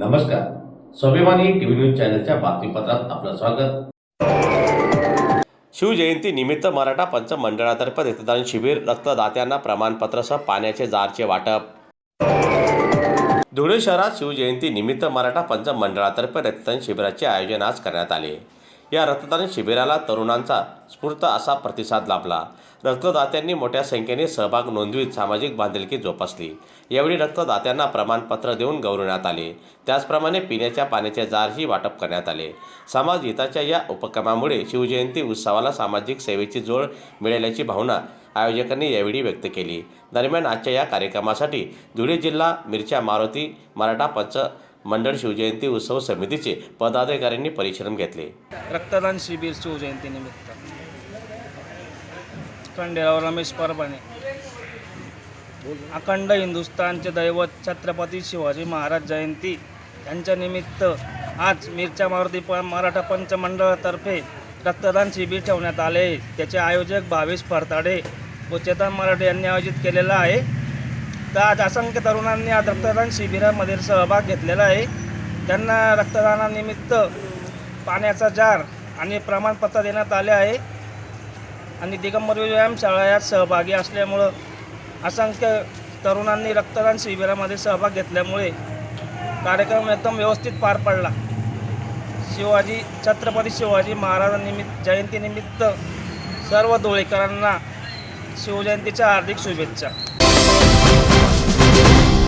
नमस्कार. स्वाभिमानी TV news चॅनलच्या बातमीपत्रात आपलं स्वागत. शिवजयंती निमित्त मराठा पंच मंडळातर्फे रक्तदान शिबिर, रक्तदात्यांना प्रमाणपत्रसह पाण्याचे जारचे वाटप. धुळे शहरात शिवजयंती निमित्त मराठा पंच मंडळातर्फे रक्तदान शिबिराचे आयोजन आज करण्यात आले. या रक्तदान शिबिराला तरुणांचा स्फूर्त असा प्रतिसाद लाभला. रक्तदात्यांनी मोठ्या संख्येने सहभाग नोंदवीत सामाजिक बांधिलकी जोपासली. यावेळी रक्तदात्यांना प्रमाणपत्र देऊन गौरवण्यात आले. त्याचप्रमाणे पिण्याच्या पाण्याचे जारही वाटप करण्यात आले. समाज हिताच्या या उपक्रमामुळे शिवजयंती उत्सवाला सामाजिक सेवेची जोड मिळाल्याची भावना आयोजकांनी यावेळी व्यक्त केली. दरम्यान आजच्या या कार्यक्रमासाठी धुळे जिल्हा मिरच्या मारुती मराठा पंच मंडळ शिवजयंती उत्सव समितीचे पदाधिकाऱ्यांनी परिश्रम घेतले. रक्तदान शिबिर शिवजयंतीनिमित्त खंडेराव रमेश परभणे. अखंड हिंदुस्थानचे दैवत छत्रपती शिवाजी महाराज जयंती यांच्या निमित्त आज मिरच्या मारुती मराठा पंच मंडळातर्फे रक्तदान शिबिर ठेवण्यात आले. त्याचे आयोजक भावेश फरताडे व चेतन मराठे यांनी आयोजित केलेला आहे. तर आज असंख्य तरुणांनी आज रक्तदान शिबिरामध्ये सहभाग घेतलेला आहे. त्यांना रक्तदानानिमित्त पाण्याचा जार आणि प्रमाणपत्र देण्यात आले आहे. आणि दिगंबर व्यायामशाळा यात सहभागी असल्यामुळं असंख्य तरुणांनी रक्तदान शिबिरामध्ये सहभाग घेतल्यामुळे कार्यक्रम एकदम व्यवस्थित पार पडला. छत्रपती शिवाजी महाराजांनिमित्त जयंतीनिमित्त सर्व धुळेकरांना शिवजयंतीच्या हार्दिक शुभेच्छा.